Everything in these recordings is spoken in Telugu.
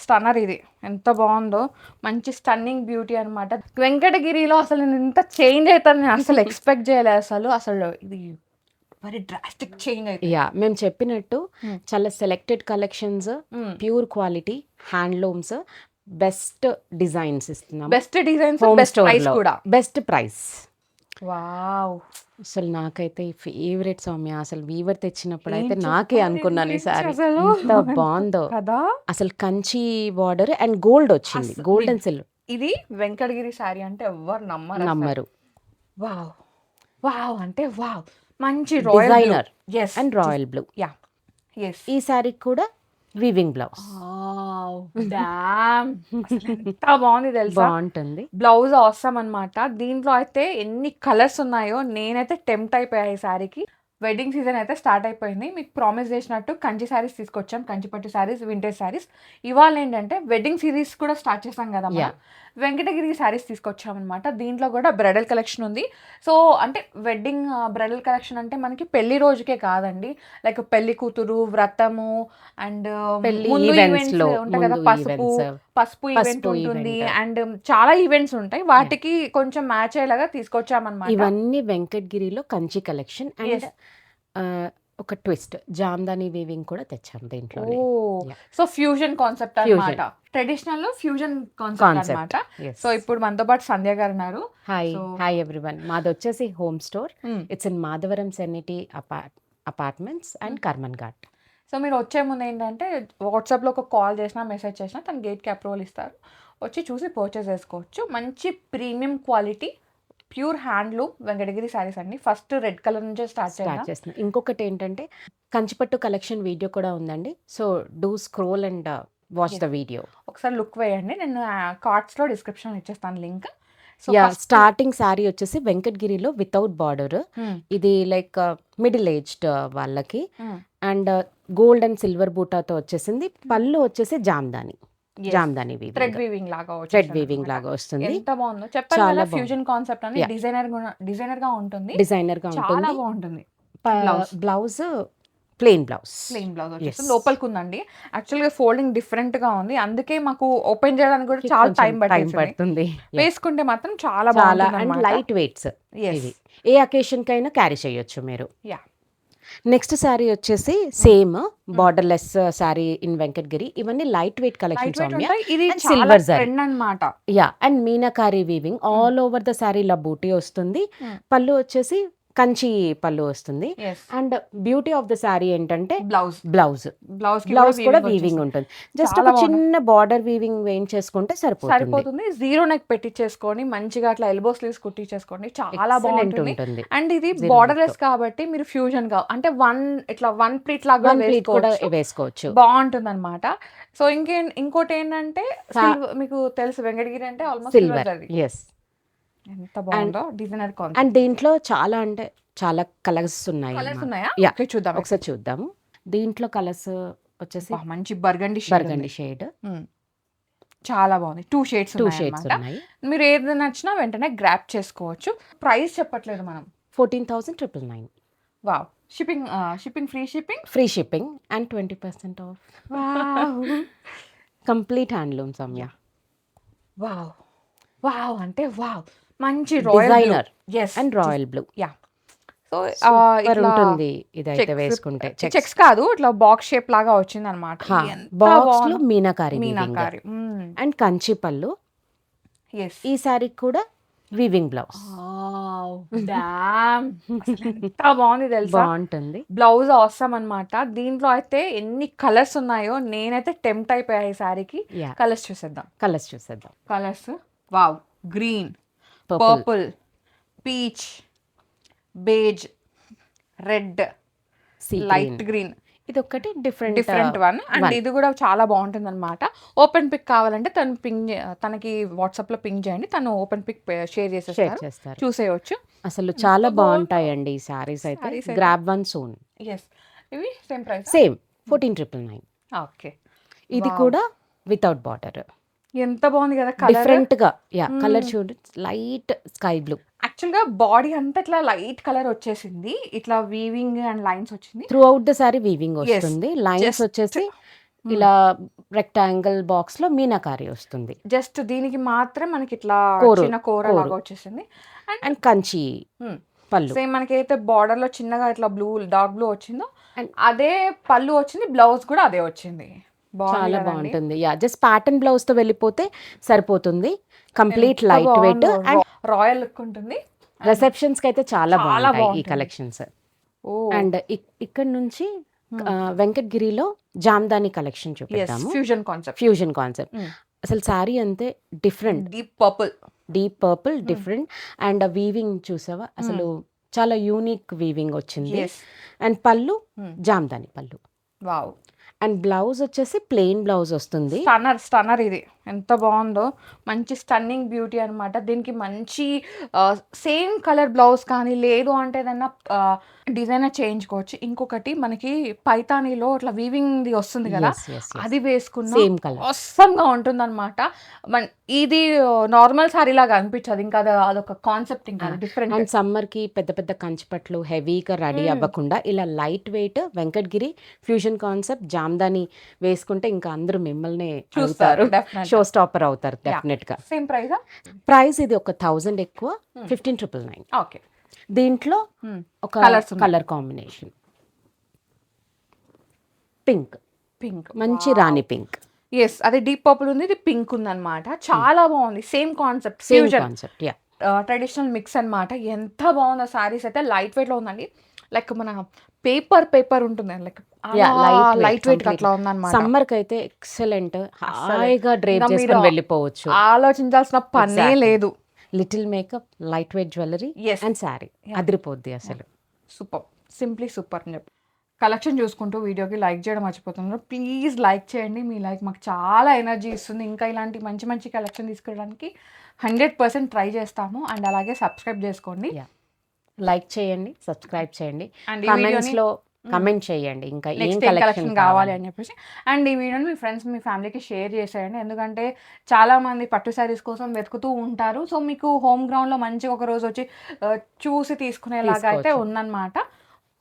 స్టన్నర్ ఇది ఎంత బాగుందో, మంచి స్టన్నింగ్ బ్యూటీ అన్నమాట. వెంకటగిరిలో అసలు నేను ఇంత చేంజ్ అవుతాను నేను అసలు ఎక్స్పెక్ట్ చేయలేదు. అసలు ఇది వెరీ డ్రాస్టిక్ చేంజ్ అయితే. యా మేము చెప్పినట్టు చాలా selected collections, pure quality handlooms, best designs ఇస్తున్నాం. Best designs, home best price స్టోర్లో కూడా. Best price. వావ్, అసలు నాకైతే ఫేవరెట్ సౌమ్య. అసలు వీవర్ తెచ్చినప్పుడు అయితే ఏం నాకే చెప్పాలి అనుకున్నాను గురించి ఈసారి అసలు. ఎంత బాగుందో కదా. అసలు. కంచి బార్డర్ అండ్ గోల్డ్ వచ్చింది, అసలు గోల్డ్ అండ్ సిల్వర్. ఇది వెంకటగిరి శారీ అంటే ఎవ్వరు నమ్మరు అసలు. నమ్మరు. వావ్ వావ్ అంటే వావ్, మంచి designer yes and royal blue. Yeah yes. ఈ శారీకి కూడా వీవింగ్ బ్లౌజ్ డామ్, ఎంత బాగుంది తెలుసా. బాగుంటుంది. బ్లౌజ్ అవసరం అనమాట. దీంట్లో అయితే ఎన్ని కలర్స్ ఉన్నాయో, నేనైతే టెంప్ట్ అయిపోయా ఈ శారీకి. వెడ్డింగ్ సీజన్ అయితే స్టార్ట్ అయిపోయింది. మీకు ప్రామిస్ చేసినట్టు కంచి శారీస్ తీసుకొచ్చాం, కంచిపట్టు శారీస్, వింటేజ్ శారీస్. ఇవాళ ఏంటంటే వెడ్డింగ్ సిరీస్ కూడా స్టార్ట్ చేస్తాం కదా మనం. Yeah. వెంకటగిరి శారీస్ తీసుకొచ్చామన్నమాట. దీంట్లో కూడా బ్రైడల్ కలెక్షన్ ఉంది. సో అంటే వెడ్డింగ్ బ్రైడల్ కలెక్షన్ అంటే మనకి పెళ్లి రోజుకే కాదండి, లైక్ పెళ్లి కూతురు, వ్రతము అండ్ పెళ్లి ముందు events ఈవెంట్స్ లో, ఉంటాయి కదా, ముందు పసుపు పసుపు ఈవెంట్ ఉంటుంది event. అండ్ చాలా ఈవెంట్స్ ఉంటాయి. వాటికి కొంచెం మ్యాచ్ అయ్యేలాగా తీసుకొచ్చామన్నమాట. ఇవన్నీ వెంకటగిరిలో కంచి కలెక్షన్. And Yes. ఒక ట్విస్ట్, జామ్దాని వీవింగ్ కూడా తెచ్చాం దీంట్లో. Yeah. సో ఫ్యూజన్ కాన్సెప్ట్ అన్నమాట. ట్రెడిషనల్ లో ఫ్యూజన్ కాన్సెప్ట్ అన్నమాట. సో ఇప్పుడు మనతో పాటు సంధ్య గారు ఉన్నారు. Hi So- hi everyone. మాది వచ్చేసి home store. It's in Madhavaram Serenity apartments and Karman Ghat. So మీరు వచ్చే ముందు ఏంటంటే వాట్సాప్లో ఒక కాల్ చేసినా, మెసేజ్ చేసినా తను గేట్కి అప్రూవల్ ఇస్తారు. వచ్చి చూసి పర్చేస్ చేసుకోవచ్చు. మంచి premium quality pure handloom Venkatagiri saris అండి. ఫస్ట్ రెడ్ కలర్ నుంచే స్టార్ట్ చేద్దాం. చేస్తున్నాం. ఇంకొకటి ఏంటంటే కంచిపట్టు కలెక్షన్ వీడియో కూడా ఉందండి. So do scroll and watch the video. ఒకసారి లుక్ వేయండి. నేను కార్డ్స్లో డిస్క్రిప్షన్ ఇచ్చేస్తాను లింక్. యా, స్టార్టింగ్ శారీ వచ్చేసి వెంకటగిరిలో వితౌట్ బార్డర్. ఇది లైక్ మిడిల్ ఏజ్డ్ వాళ్ళకి. అండ్ గోల్డ్ అండ్ సిల్వర్ బూటాతో వచ్చేసింది. పళ్ళు వచ్చేసి జామ్దాని థ్రెడ్ వీవింగ్ లాగా థ్రెడ్ వీవింగ్ లాగా వస్తుంది. ఎంత బాగుందో చెప్పాను చాలా కదా. బాగుంది. ఫ్యూజన్ కాన్సెప్ట్ అని Yeah. డిజైనర్ గా ఉంటుంది. డిజైనర్ గా చాలా ఉంటుంది. బాగుంటుంది. Blouse plain blouse. Plain blouse వచ్చేసి Yes. లోపలికి ఉందండి. యాక్చువల్గా ఫోల్డింగ్ డిఫరెంట్ గా ఉంది, అందుకే మాకు ఓపెన్ చేయడానికి కూడా చాలా టైం పడుతుంది. వేసుకుంటే మాత్రం చాలా చాలా అండ్ బాగుంటుంది. Light weights. ఇవి ఏ అకేషన్ కైనా క్యారీ చేయొచ్చు మీరు. యా నెక్స్ట్ శారీ వచ్చేసి same borderless sari in Venkatagiri. ఇవన్నీ లైట్ వెయిట్ కలెక్షన్ సౌమ్య. ఇది And చాలా silver zari. ట్రెండ్ అన్నమాట. Yeah, and meenakari weaving all over the sari. ఇలా బూటీ వస్తుంది. పళ్ళు వచ్చేసి కంచి పళ్ళు వస్తుంది. And beauty of the sari ఏంటంటే బ్లౌజ్ బ్లౌజ్ కూడా వీవింగ్ ఉంటుంది. జస్ట్ చాలా ఒక చిన్న బార్డర్ వీవింగ్ వేయించేసుకుంటే సరిపోతుంది. జీరో నెక్ పెట్టించేసుకొని మంచిగా అట్లా ఎల్బో స్లీవ్స్ కుట్టించేసుకోండి, చాలా Excellent బాగుంటుంది. ఉంటుంది. అండ్ ఇది Zero బార్డర్లెస్ neck. కాబట్టి మీరు ఫ్యూజన్ గా అంటే వన్ ప్లీట్ లాగా One pleat కూడా వేసుకోవచ్చు. వేసుకోవచ్చు. బాగుంటుంది అనమాట. సో ఇంకోటి ఏంటంటే మీకు తెలుసు వెంకటగిరి అంటే ఆల్మోస్ట్ సిల్వర్. సిల్వర్. ఎస్. ఎంత బాగుందో డిజైనర్ కాన్సెప్ట్. అండ్ దీంట్లో చాలా అంటే చాలా కలర్స్ ఉన్నాయి. కలర్స్ ఉన్నాయా? Yeah. ఓకే, చూద్దాం ఒకసారి చూద్దాము. దీంట్లో కలర్స్ వచ్చేసి మంచి బర్గండి బర్గండి షేడ్. చాలా బాగుంది. 2 షేడ్స్ 2 షేడ్స్ ఉన్నాయి. మీరు ఏది నచ్చినా వెంటనే గ్రాప్ చేసుకోవచ్చు. ప్రైస్ చెప్పట్లేదు మనం. 14,999. Wow. Shipping free shipping and 20% off. Complete handloom Soumya. Wow అంటే వావ్, మంచి designer yes and royal blue. Yeah. So ఉంటుంది ఇదైతే వేసుకుంటే. చెక్స్ కాదు, ఇట్లా బాక్స్ షేప్ లాగా వచ్చింది అనమాట. బాక్స్ లో మీనాకారి మీనాకారి అండ్ కంచి పళ్ళు. ఎస్. ఈ శారీకి కూడా వీవింగ్ బ్లౌజ్. డామ్, ఎంత బాగుంది తెలుసా. బాగుంటుంది. బ్లౌజ్ అవసరం అన్నమాట. దీంట్లో అయితే ఎన్ని కలర్స్ ఉన్నాయో, నేనైతే టెంప్ట్ అయిపోయా ఈ శారీకి. Yeah. కలర్స్ చూసేద్దాం. Colours wow. Green, purple, peach, beige, red, light green. ఇది ఒకటి డిఫరెంట్ వన్. అండ్ ఇది కూడా చాలా బాగుంటుంది అనమాట. ఓపెన్ పిక్ కావాలంటే తనకి వాట్సాప్ లో పింగ్ చేయండి, తను ఓపెన్ పిక్ షేర్ చేసేస్తారు, చూసేయచ్చు. అసలు చాలా బాగుంటాయండి ఈ సారీస్ అయితే. Grab one soon. ఎస్. ఇవి సేమ్ ప్రైస్. సేమ్ 14,999. ఓకే. ఇది కూడా వితౌట్ బార్డర్. ఎంత బాగుంది కదా కలర్. డిఫరెంట్ గా. యా, కలర్ చూడు, లైట్ స్కై బ్లూ. యాక్చువల్ గా బాడీ అంతా ఇట్లా లైట్ కలర్ వచ్చేసింది, ఇట్లా వీవింగ్ అండ్ లైన్స్ వచ్చింది. Through out the sorry weaving వస్తుంది. లైన్స్ వచ్చేసి ఇలా రెక్టాంగిల్ బాక్స్ లో మీనాకారి వస్తుంది. జస్ట్ దీనికి మాత్రం మనకి ఇట్లా కోరు, చిన్న కూర కోరు. లాగా వచ్చేసింది. అండ్ కంచి పళ్ళు. సేమ్ మనకి అయితే బార్డర్ లో చిన్నగా ఇట్లా బ్లూ డార్క్ బ్లూ వచ్చిందో And అదే పళ్ళు వచ్చింది, బ్లౌజ్ కూడా అదే వచ్చింది. బాగుంది చాలా కదండి? బాగుంటుంది. యా, జస్ట్ ప్యాటర్న్ బ్లౌజ్ తో వెళ్ళిపోతే సరిపోతుంది. కంప్లీట్ ఎంత లైట్ వెయిట్ బాగుందో, అండ్ రాయల్ లుక్ ఉంటుంది. రిసెప్షన్స్ కి అయితే చాలా చాలా బాగుంటాయి ఈ బాగుంటుంది. కలెక్షన్స్. ఓ అండ్ ఇక్కడ నుంచి వెంకటగిరిలో జామ్దాని కలెక్షన్ చూపిద్దాము. Fusion concept, fusion concept. అసలు శారీ అంతే different, deep purple. Deep purple different. And weaving చూసావా, అసలు చాలా యూనిక్ వీవింగ్ వచ్చింది. ఎస్, అండ్ పళ్ళు జామ్దాని పళ్ళు. వావ్. అండ్ బ్లౌజ్ వచ్చేసి ప్లెయిన్ బ్లౌజ్ వస్తుంది. స్టన్నర్ ఇది ఎంత బాగుందో, మంచి స్టన్నింగ్ బ్యూటీ అన్నమాట. దీనికి మంచి సేమ్ కలర్ బ్లౌజ్ కానీ లేదు అంటే ఏదన్నా డిజైనర్ చేయించుకోవచ్చు. ఇంకొకటి మనకి పైతానీలో ఇట్లా వీవింగ్ వస్తుంది కదా, Yes, yes, yes. అది వేసుకున్న సేమ్ కలర్. అవసరంగా ఉంటుంది అనమాట. ఇది నార్మల్ సారీ లాగా అనిపించదు, ఇంకా అదొక కాన్సెప్ట్, ఇంకా డిఫరెంట్. అండ్ సమ్మర్ కి పెద్ద పెద్ద కంచిపట్లు హెవీగా రెడీ అవ్వకుండా ఇలా light weight Venkatagiri fusion concept Jamdani వేసుకుంటే ఇంకా అందరూ మిమ్మల్ని చూస్తారు, చూస్తారు, definitely. షో స్టాపర్ అవుతారు డెఫినెట్ గా. Same price. ప్రైస్ ఇది ఒక 1000 ఎక్కువ, 15,999. ఓకే. దీంట్లో ఒక Colours ఉన్నాయి. కలర్ కాంబినేషన్ పింక్, పింక్, మంచి రాణి పింక్. ఎస్, అది డీప్ పర్పుల్ ఉంది, ఇది పింక్ ఉంది అనమాట. చాలా బాగుంది. Same concept, same fusion concept. Yeah, traditional mix అన్నమాట. ఎంత బాగుందో సారీస్ అయితే. లైట్ వెయిట్ లో ఉందండి, లైక్ మన పేపర్ ఉంటుంది, లైక్ లైట్ వెయిట్ అట్లా ఉందన్నమాట. సమ్మర్ కి అయితే ఎక్సలెంట్, హాయిగా డ్రైప్ ఇంకా చేసుకొని మీరు వెళ్ళిపోవచ్చు. ఆలోచించాల్సిన పనే Exactly. లేదు. Little makeup, light weight jewellery Yes. And sari అదిరిపోద్ది అసలు. సూపర్, సింప్లీ సూపర్ అని చెప్పి కలెక్షన్ చూసుకుంటూ వీడియోకి లైక్ చేయడం మర్చిపోతున్నారు. ప్లీజ్ లైక్ చేయండి, మీ లైక్ మాకు చాలా ఎనర్జీ ఇస్తుంది. ఇంకా ఇలాంటి మంచి మంచి కలెక్షన్ తీసుకోవడానికి 100% ట్రై చేస్తాము. అండ్ అలాగే సబ్స్క్రైబ్ చేసుకోండి. లైక్ చేయండి, సబ్స్క్రైబ్ చేయండి, అండ్ ఈ కామెంట్స్ వీడియోని లో కమెంట్ చేయండి ఇంకా ఏం నెక్స్ట్ కలెక్షన్ కలెక్షన్ కావాలి అని చెప్పేసి. అండ్ ఈ వీడియోని మీ ఫ్రెండ్స్, మీ ఫ్యామిలీకి షేర్ చేసేయండి, ఎందుకంటే చాలా మంది పట్టు శారీస్ కోసం వెతుకుతూ ఉంటారు. సో మీకు హోమ్ గ్రౌండ్లో మంచిగా ఒక రోజు వచ్చి చూసి తీసుకునేలాగా అయితే తీసుకోవచ్చు. ఉందన్నమాట.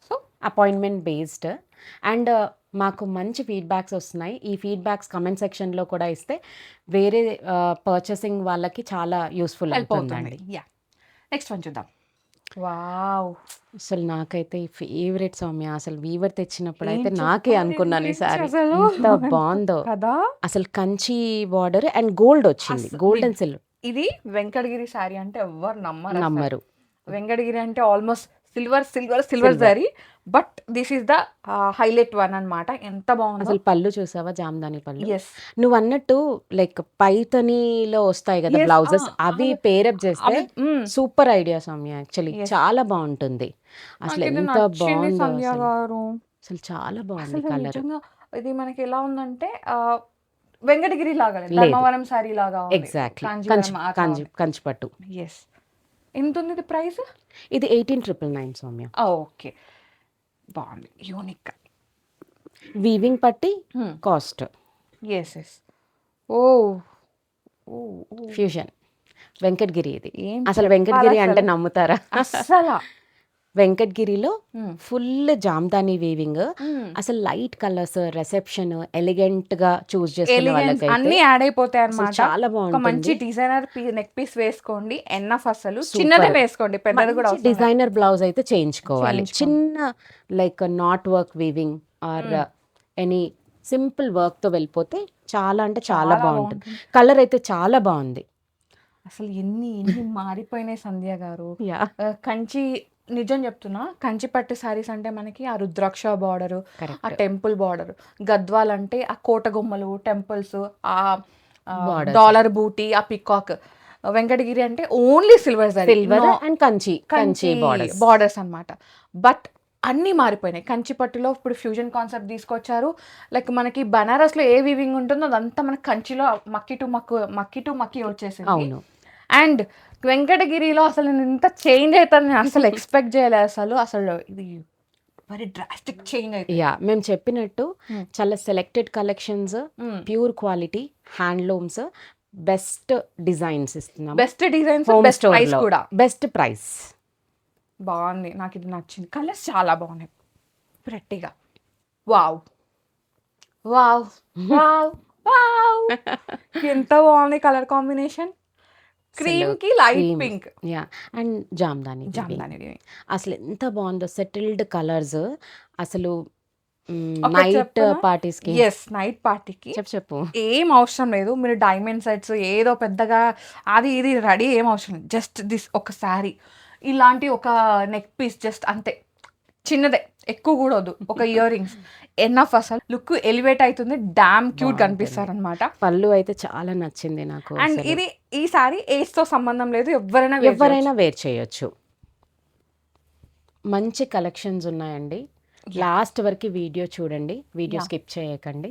So appointment based. అండ్ మాకు మంచి ఫీడ్బ్యాక్స్ వస్తున్నాయి. ఈ ఫీడ్బ్యాక్స్ కమెంట్ సెక్షన్లో కూడా ఇస్తే వేరే పర్చేసింగ్ వాళ్ళకి చాలా యూస్ఫుల్ హెల్ప్ అవుతుంది. అవుతుందండి. యా, నెక్స్ట్ వన్ చూద్దాం. వావ్, అసలు నాకైతే ఫేవరెట్ సౌమ్య. అసలు వీవర్ తెచ్చినప్పుడు అయితే ఏం నాకే చెప్పాలి అనుకున్నాను ఈ గురించి సారీ అసలు? ఎంత బాగుందో. కదా, అసలు కంచి బార్డర్ అండ్ గోల్డ్ వచ్చింది, గోల్డ్ అండ్ సిల్వర్. ఇది వెంకటగిరి శారీ అంటే ఎవ్వరు నమ్మరు. నమ్మరు. వెంకటగిరి అంటే almost silver sorry, but this is the highlight one అన్నమాట. ఎంత బాగుంది అసలు పళ్ళు చూసావా, జామ్దాని పళ్ళు. ఎస్. నువ్వు అన్నట్టు లైక్ పైతనీలో వస్తాయి కదా Yes, బ్లౌజెస్, అవి పేరప్ చేస్తే మ్మ్. Super idea Soumya. Actually Yes. చాలా బాగుంటుంది. అసలు నాకు ఇది ఎంత నచ్చింది బాగుందో సంధ్య అసలు. గారు. అసలు చాలా బాగుంది అసలు కలర్. నిజంగా ఇది మనకి ఎలా ఉందంటే వెంకటగిరి లాగా లేదు, లేదు. ధర్మవరం సారీ లాగా ఎగ్జాక్ట్లీ కంచిపట్టు. ఎస్. ఎంత ఉంది ఇది ప్రైస్? ఇది 18,999 సౌమ్య. ఓకే, బాగుంది, యూనిక్. వీవింగ్ పట్టి కాస్ట్ ఎస్ ఎస్. ఓ ఫ్యూజన్ వెంకటగిరి. ఇది ఏం అసలు చెప్పాలి వెంకటగిరి అంటే అసలు? నమ్ముతారా? అస్సలు వెంకటగిరిలో ఫుల్ జామ్దాని వీవింగ్. Hmm. అసలు లైట్ కలర్స్, రిసెప్షన్ ఎలిగెంట్ గా చూస్ చేసుకునే ఎలిగెన్స్ అన్ని వాళ్ళకి యాడ్ అయిపోతాయి అన్నమాట. చాలా ఒక మంచి బాగుంటుంది. డిజైనర్ నెక్ పీస్ వేసుకోండి, ఎన్నఫ్. అసలు చిన్నదే వేసుకోండి, పెద్దది కూడా అవసరం లేదు. డిజైనర్ బ్లౌజ్ అయితే చేయించుకోవాలి. చేయించుకోండి. చిన్న like not work weaving or any simple work తో వెళ్ళిపోతే చాలా అంటే చాలా చాలా బాగుంటుంది. కలర్ అయితే చాలా బాగుంది. అసలు ఎన్ని మారిపోయినాయి సంధ్య గారు. కంచి, నిజం చెప్తున్నా, కంచి పట్టు శారీస్ అంటే మనకి ఆ రుద్రాక్ష బార్డర్, ఆ కరెక్ట్. టెంపుల్ బార్డర్, గద్వాల్ అంటే ఆ కోట గుమ్మలు, టెంపుల్స్, ఆ Borders. డాలర్ బూటీ, ఆ పికాక్. వెంకటగిరి అంటే only silver silver and Kanchi borders అన్నమాట. బట్ అన్నీ మారిపోయినాయి. కంచి పట్టులో ఇప్పుడు ఫ్యూజన్ కాన్సెప్ట్ తీసుకొచ్చారు. లైక్ మనకి బనారస్లో ఏ వీవింగ్ ఉంటుందో అదంతా మనకి కంచిలో మక్కి టు మక్కి వచ్చేసింది. అవును. అండ్ వెంకటగిరిలో అసలు నేను ఇంత చేంజ్ అవుతాను నేను అసలు ఎక్స్పెక్ట్ చేయలేదు. అసలు ఇది వెరీ డ్రాస్టిక్ చేంజ్ అయితే. యా, మేము చెప్పినట్టు Hmm. చాలా selected collections, pure quality, handlooms, best designs ఇస్తున్నాం. Best designs, home best store price లో కూడా బెస్ట్ ప్రైస్. బాగుంది, నాకు ఇది నచ్చింది. కలర్స్ చాలా బాగున్నాయి, ప్రెట్టిగా. వావ్, వావ్ వావ్ వావ్ ఎంత బాగుంది కలర్ కాంబినేషన్, క్రీమ్ కి light pink. Yeah, and Jamdani weaving. అసలు ఎంత బాగుందో సెటిల్డ్ కలర్స్. అసలు నైట్ పార్టీస్కి, ఎస్ నైట్ పార్టీకి చెప్పు ఏం అవసరం లేదు, మీరు డైమండ్ సెట్స్ ఏదో పెద్దగా అది ఇది రెడీ ఏం అవసరం లేదు, జస్ట్ దిస్ ఒక శారీ, ఇలాంటి ఒక నెక్ పీస్ జస్ట్ అంతే, చిన్నదే, ఎక్కువ కూడా వద్దు, ఒక ఇయర్ రింగ్స్ ఎన్నఫ్, అసలు లుక్ ఎలివేట్ అవుతుంది, డామ్ క్యూట్ కనిపిస్తారు అనమాట. పళ్ళు అయితే చాలా నచ్చింది నాకు. అండ్ ఇది ఈ సారీ ఏజ్ తో సంబంధం లేదు, ఎవరైనా వేర్ చేయొచ్చు. మంచి కలెక్షన్స్ ఉన్నాయండి. లాస్ట్ వరకు వీడియో చూడండి, వీడియో స్కిప్ చేయకండి.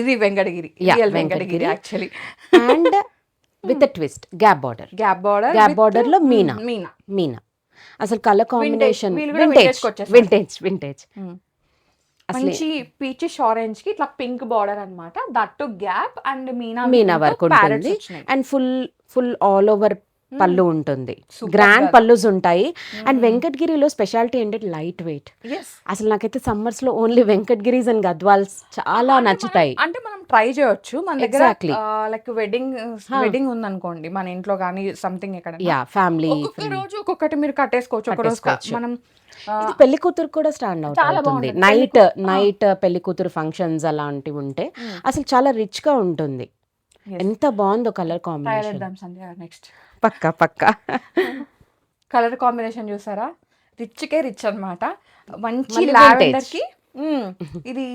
ఇది Venkatagiri, Venkatagiri actually, and with twist gap border లో మీనా. అసలు కలర్ కాంబినేషన్ వింటేజ్. మంచి పీచిష్ ఆరెంజ్ కి ఇట్లా పింక్ బార్డర్ అన్నమాట, that gap and Meena work ఉంటుంది. అండ్ ఫుల్ ఆల్ ఓవర్ పళ్ళు ఉంటుంది, గ్రాండ్ పళ్ళుస్ ఉంటాయి. అండ్ వెంకటగిరిలో స్పెషాలిటీ ఏంటంటే లైట్ వెయిట్. అసలు నాకైతే సమ్మర్స్ లో ఓన్లీ వెంకటగిరీస్ అండ్ గద్వాల్స్ చాలా నచ్చుతాయి. అంటే మనం ట్రై చేయొచ్చు, మన దగ్గర లైక్ వెడ్డింగ్ ఉందనుకోండి మన ఇంట్లో కానీ సంథింగ్ ఎక్కడ, ఫ్యామిలీ రోజు ఒక్కొక్కటి మీరు కట్టేసుకోవచ్చు, ఒక రోజు మనం పెళ్లి కూతురు కూడా స్టాండ్ అవుట్ అవుతుంది. నైట్ పెళ్లి కూతురు ఫంక్షన్స్ అలాంటివి ఉంటే అసలు చాలా రిచ్ గా ఉంటుంది. ఎంత బాగుందో కలర్ కాంబినేషన్. నెక్స్ట్ పక్కా కలర్ కాంబినేషన్ చూసారా, రిచ్ అన్నమాట. మంచి లావెండర్ కి ఇది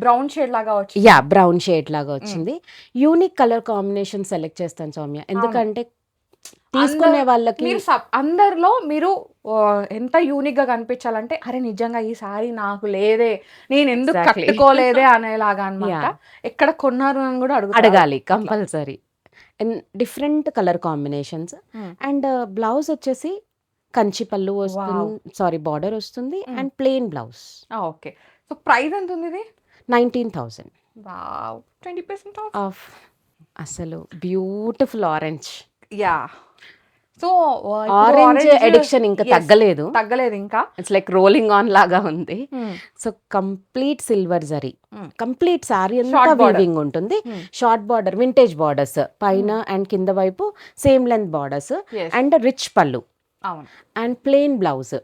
బ్రౌన్ షేడ్ లాగా వచ్చింది. బ్రౌన్ షేడ్ లాగా వచ్చింది. యూనిక్ కలర్ కాంబినేషన్ సెలెక్ట్ చేస్తాను సౌమ్య, ఎందుకంటే తీసుకునే వాళ్ళకి అందరిలో మీరు ఎంత యూనిక్ గా కనిపించాలంటే, అరే నిజంగా ఈ సారీ నాకు లేదే, నేను ఎందుకు కట్టుకోలేదే అనేలాగా అన్నమాట. ఎక్కడ కొన్నారు అని కూడా అడగాలి compulsory. Different colour combinations. And blouse వచ్చేసి కంచి పళ్ళు వస్తుంది, బార్డర్ వస్తుంది, and plain blouse. Okay, so price ఎంత ఉంది ఇది? 19,000. Wow, 20% off. అసలు beautiful orange. So orange addiction ఇంకా తగ్గలేదు ఇంకా. ఇట్స్ లైక్ రోలింగ్ ఆన్ లాగా ఉంది. So complete silver zari, complete sari అంతా వీవింగ్ ఉంటుంది. షార్ట్ బార్డర్, వింటేజ్ బార్డర్స్ పైన అండ్ కింద వైపు same length borders, and rich పళ్ళు, అండ్ ప్లెయిన్ బ్లౌజ్.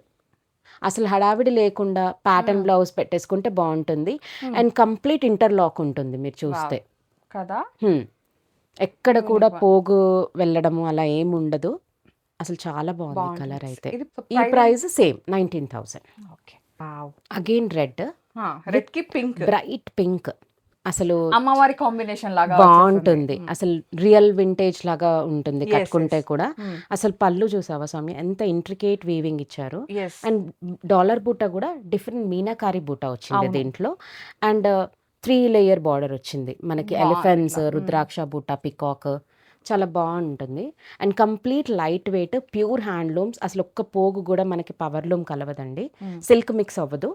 అసలు హడావిడి లేకుండా ప్యాటర్న్ బ్లౌజ్ పెట్టేసుకుంటే బాగుంటుంది. అండ్ కంప్లీట్ ఇంటర్లాక్ ఉంటుంది మీరు చూస్తే కదా, ఎక్కడ కూడా పోగు వెళ్ళడము అలా ఏమి ఉండదు. అసలు చాలా బాగుంది కలర్ అయితే. ఈ ప్రైస్ సేమ్ 19,000. అగైన్ రెడ్ కి పింక్, బ్రైట్ పింక్. అసలు అమ్మవారి కాంబినేషన్ లాగా బాగుంటుంది. అసలు రియల్ వింటేజ్ లాగా ఉంటుంది కట్టుకుంటే కూడా. అసలు పళ్ళు చూసావా స్వామి, ఎంత ఇంట్రికేట్ వీవింగ్ ఇచ్చారు. అండ్ డాలర్ బూటా కూడా డిఫరెంట్ మీనాకారి బూటా వచ్చింది దీంట్లో. అండ్ 3 లేయర్ బార్డర్ వచ్చింది మనకి, ఎలిఫెంట్స్, రుద్రాక్ష బూటా, పికాక్, చాలా బాగుంటుంది. And complete light weight, pure handlooms. అసలు ఒక్క పోగు కూడా మనకి పవర్లూమ్ కలవదండి, సిల్క్ మిక్స్ అవ్వదు.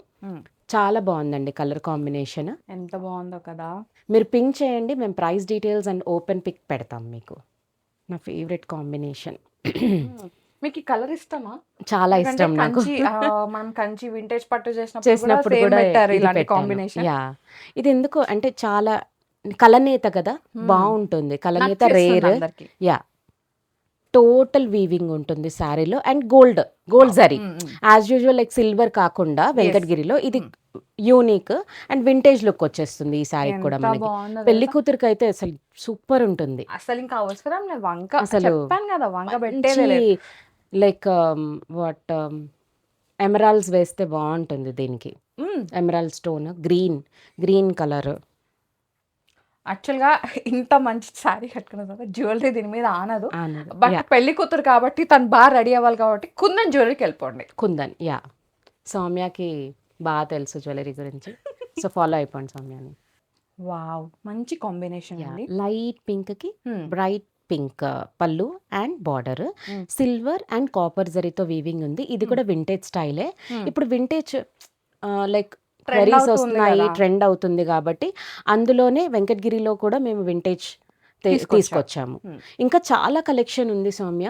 చాలా బాగుందండి కలర్ కాంబినేషన్. ఎంత బాగుందో కదా. మీరు పింక్ చేయండి, మేము price details and open pic పెడతాం మీకు. నా ఫేవరెట్ కాంబినేషన్. మీకు ఈ కలర్ ఇష్టమా? చాలా ఇష్టం నాకు. మనం కంచి వింటేజ్ పట్టు చేసినప్పుడు కూడా ఇలాంటి కాంబినేషన్. ఇది ఎందుకు అంటే చాలా కలనేత కదా, బాగుంటుంది. కలనేత రేర్. టోటల్ వీవింగ్ ఉంటుంది శారీలో. And gold zari as usual, like silver కాకుండా వెంకటగిరిలో ఇది యూనిక్ అండ్ వింటేజ్ లుక్ వచ్చేస్తుంది ఈ శారీ కూడా మనకి. పెళ్లి కూతురికి అయితే అసలు సూపర్ ఉంటుంది. అసలు ఇంకా అవసరం లేదు వంక, అసలు కదా వంక పెట్టేది. లైక్ వాట్ ఎమరాల్డ్స్ వేస్తే బాగుంటుంది దీనికి. Emerald stone, green colour. యాక్చువల్గా ఇంత మంచి శారీ కట్టుకున్న తర్వాత జ్యువెలరీ దీని మీద ఆనదు. బట్ పెళ్లి కూతురు కాబట్టి తను బాగా రెడీ అవ్వాలి కాబట్టి కుందన్ జ్యువెలరీకి వెళ్ళిపోండి. కుందన్ సౌమ్యకి బాగా తెలుసు జ్యువెలరీ గురించి, సో ఫాలో అయిపోండి సౌమ్యాని. వావ్, మంచి కాంబినేషన్ అండి. లైట్ పింక్ కి బ్రైట్ పింక్ పళ్ళు and border, silver and copper జరీతో వీవింగ్ ఉంది. ఇది కూడా వింటేజ్ స్టైలే. ఇప్పుడు వింటేజ్ లైక్ క్వరీస్ వస్తున్నాయి, ట్రెండ్ అవుతుంది కాబట్టి అందులోనే వెంకటగిరిలో కూడా మేము వింటేజ్ తీసుకొచ్చాము. ఇంకా చాలా కలెక్షన్ ఉంది సౌమ్య.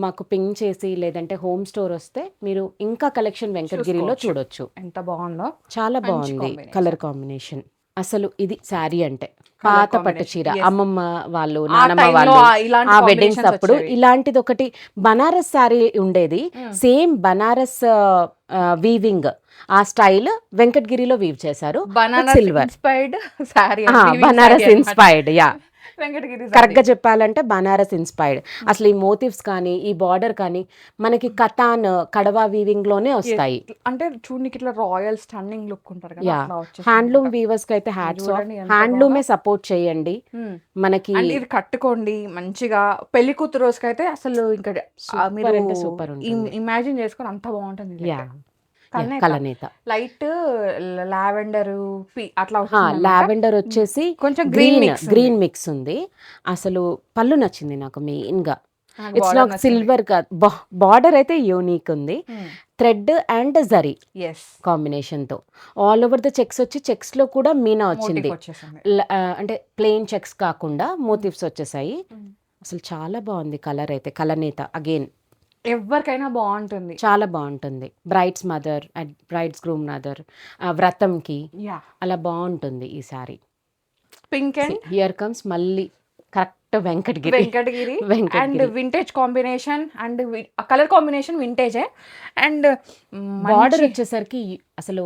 మాకు పింగ్ చేసి లేదంటే హోమ్ స్టోర్ వస్తే మీరు ఇంకా కలెక్షన్ వెంకటగిరిలో చూడొచ్చు. ఎంత బాగుందో, చాలా మంచి బాగుంది combination. Colour combination. అసలు ఇది శారీ అంటే Colour పాత పట్టు combination, చీర yes. అమ్మమ్మ వాళ్ళు ఆ నానమ్మ time లో వాళ్ళు ఇలాంటి ఆ వెడ్డింగ్స్ combinations అప్పుడు వచ్చేవి. ఇలాంటిది ఒకటి బనారస్ శారీ ఉండేది. సేమ్ బనారస్ వీవింగ్ ఆ స్టైల్ వెంకటగిరిలో వీవ్ చేశారు. Banaras silver inspired sari, Banaras inspired. Yeah, Venkatagiri correct గా చెప్పాలంటే బనారస్ ఇన్స్పైర్డ్. అసలు ఈ మోటివ్స్ కానీ ఈ బార్డర్ కానీ మనకి కతాన్ కడవా వీవింగ్ లోనే వస్తాయి. అంటే చూడనికి ఇట్లా రాయల్ స్టన్నింగ్ లుక్ ఉంటారు కదా, యా, అట్లా వచ్చేసి హ్యాండ్లూమ్ వీవర్స్ కి అయితే హ్యాట్స్ ఆఫ్. చూడండి ఎంత హ్యాండ్లూమే సపోర్ట్ చేయండి మనకి. అండ్ ఇది కట్టుకోండి మంచిగా పెళ్లి కూతురు రోజుకైతే అసలు ఇంకా Super అంటే సూపర్ ఉంటుంది. ఇమాజిన్ చేసుకొని అంత బాగుంటుంది. యా, కలనేత. లైట్ లావెండర్ అట్లా లావెండర్ వచ్చేసి కొంచెం గ్రీన్ మిక్స్ ఉంది. అసలు పళ్ళు నచ్చింది నాకు మెయిన్ గా. ఇట్స్ నాట్ సిల్వర్ గా, బార్డర్ అయితే యూనిక్ ఉంది. థ్రెడ్ అండ్ జరీ కాంబినేషన్ తో ఆల్ ఓవర్ ద చెక్స్ వచ్చి చెక్స్ లో కూడా మీనా వచ్చింది. అంటే ప్లెయిన్ చెక్స్ కాకుండా మోటివ్స్ వచ్చేసాయి. అసలు చాలా బాగుంది కలర్ అయితే. కలనేత అగైన్ ఎవరికైనా బాగుంటుంది, చాలా బాగుంటుంది. Bride's mother and bride's groom mother వ్రతంకి అలా బాగుంటుంది ఈ sari. Pink and here comes మళ్ళీ correct Venkatagiri and vintage combination and colour combination వింటేజే. అండ్ బార్డర్ వచ్చేసరికి అసలు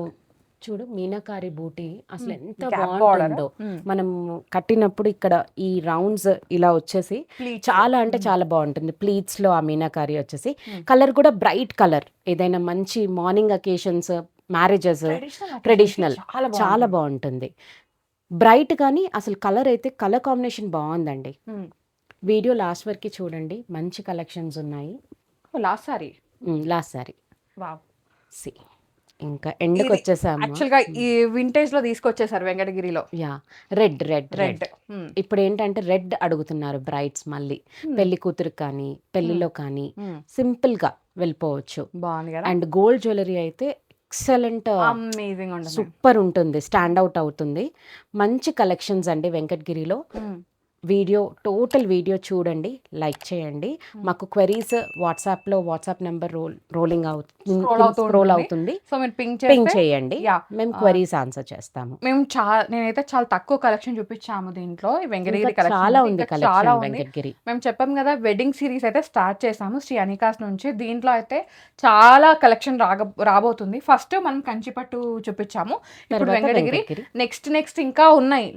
చూడు మీనాకారి బూటీ అసలు ఎంత బాగుంటుందో. మనం కట్టినప్పుడు ఇక్కడ ఈ రౌండ్స్ ఇలా వచ్చేసి చాలా అంటే చాలా బాగుంటుంది. ప్లీట్స్ లో ఆ మీనాకారి వచ్చేసి కలర్ కూడా బ్రైట్ కలర్. ఏదైనా మంచి మార్నింగ్ అకేషన్స్, మ్యారేజెస్, ట్రెడిషనల్ చాలా బాగుంటుంది. బ్రైట్ కానీ అసలు కలర్ అయితే కలర్ కాంబినేషన్ బాగుందండి. వీడియో లాస్ట్ వరకు చూడండి, మంచి కలెక్షన్స్ ఉన్నాయి. లాస్ట్ సారీ ఇంకా ఎండ్కి వచ్చేసాము. యాక్చువల్గా ఈ వింటేజ్ లో తీసుకొచ్చేసారు వెంకటగిరిలో. యా, రెడ్ ఇప్పుడు ఏంటంటే రెడ్ అడుగుతున్నారు బ్రైడ్స్. మళ్ళీ పెళ్లి కూతురు కానీ పెళ్లిలో కానీ సింపుల్ గా వెళ్ళిపోవచ్చు. బాగుంది కదా. అండ్ గోల్డ్ జ్యువెలరీ అయితే ఎక్సలెంట్, అమేజింగ్, సూపర్ ఉంటుంది, స్టాండ్ అవుట్ అవుతుంది. మంచి కలెక్షన్స్ అండి వెంకటగిరిలో. టోటల్ వీడియో చూడండి, లైక్ చేయండి. మాకు క్వెరీస్ వాట్సాప్లో వాట్సాప్ నెంబర్ రోలింగ్ స్క్రోల్ అవుతుంది, సో మీరు పింగ్ చేయండి, మేము క్వెరీస్ ఆన్సర్ చేస్తాము. నేనైతే చాలా తక్కువ కలెక్షన్ చూపించాము దీంట్లో. వెంకటగిరి చాలా ఉంది కలెక్షన్ వెంకటగిరి. మేము చెప్పాం కదా వెడ్డింగ్ సిరీస్ అయితే స్టార్ట్ చేసాము శ్రీ అనికాస్ నుంచి. దీంట్లో అయితే చాలా కలెక్షన్ రాబోతుంది. ఫస్ట్ మనం కంచిపట్టు చూపించాము, ఇప్పుడు వెంకటగిరి. నెక్స్ట్ ఇంకా ఉన్నాయి.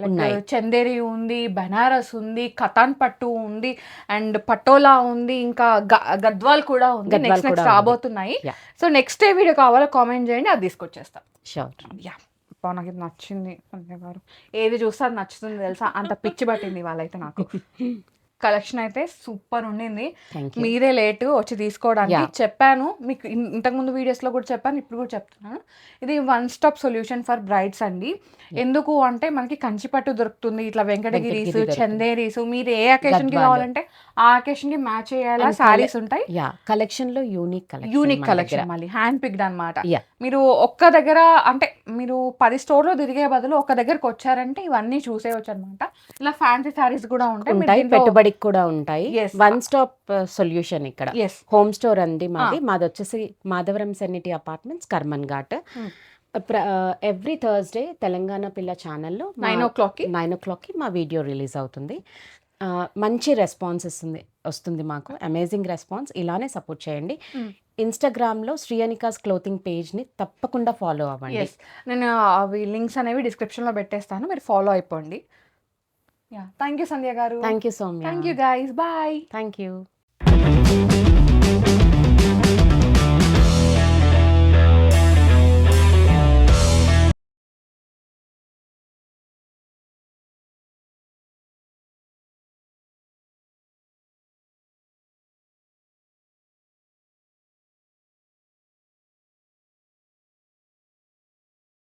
చందేరి ఉంది, బనారస్ ఉంది, కతాన్ పట్టు ఉంది, అండ్ పటోలా ఉంది, ఇంకా గద్వాల్ కూడా ఉంది. నెక్స్ట్ రాబోతున్నాయి. సో నెక్స్ట్ ఏ వీడియో కావాలో కామెంట్ చేయండి, అది తీసుకొచ్చేస్తాం. నాకు ఇది నచ్చింది సంధ్య గారు. ఏది చూస్తే అది నచ్చుతుంది తెలుసా, అంత పిచ్చి పట్టింది వాళ్ళైతే నాకు. కలెక్షన్ అయితే సూపర్ ఉండింది. మీరే లేటు వచ్చి తీసుకోవడానికి. చెప్పాను మీకు ఇంతకుముందు వీడియోస్లో కూడా చెప్పాను, ఇప్పుడు కూడా చెప్తున్నాను. ఇది one stop solution for brides అండి. ఎందుకు అంటే మనకి కంచిపట్టు దొరుకుతుంది, ఇట్లా వెంకటగిరీస్, చందేరీస్. మీరు ఏ అకేషన్ కి కావాలంటే ఆ అకేషన్ కి మ్యాచ్ అయ్యేలా సారీస్ ఉంటాయి. కలెక్షన్ లో యూనిక్ కలెక్షన్, మళ్ళీ హ్యాండ్ పిక్డ్ అనమాట. మీరు ఒక్క దగ్గర అంటే మీరు 10 స్టోర్లో తిరిగే బదులు ఒక్క దగ్గరకు వచ్చారంటే ఇవన్నీ చూసేయచ్చు అనమాట. ఇలా ఫ్యాన్సీ సారీస్ కూడా ఉంటాయి, పెట్టుబడికి కూడా ఉంటాయి. వన్ స్టాప్ సొల్యూషన్ ఇక్కడ. హోమ్ స్టోర్ అండి మాది వచ్చేసి Madhavaram Serenity apartments, Karman Ghat. Every Thursday Telangana పిల్ల ఛానల్లో 9 o'clock మా వీడియో రిలీజ్ అవుతుంది. మంచి రెస్పాన్స్ వస్తుంది మాకు, అమేజింగ్ రెస్పాన్స్. ఇలానే సపోర్ట్ చేయండి. ఇన్స్టాగ్రామ్లో శ్రీ అనికాస్ క్లోతింగ్ పేజ్ని తప్పకుండా ఫాలో అవ్వండి. నేను అవి లింక్స్ అనేవి డిస్క్రిప్షన్లో పెట్టేస్తాను, మీరు ఫాలో అయిపోండి. Thank you Sandhya garu. Thank you Soumya. Thank you guys, bye. Thank you.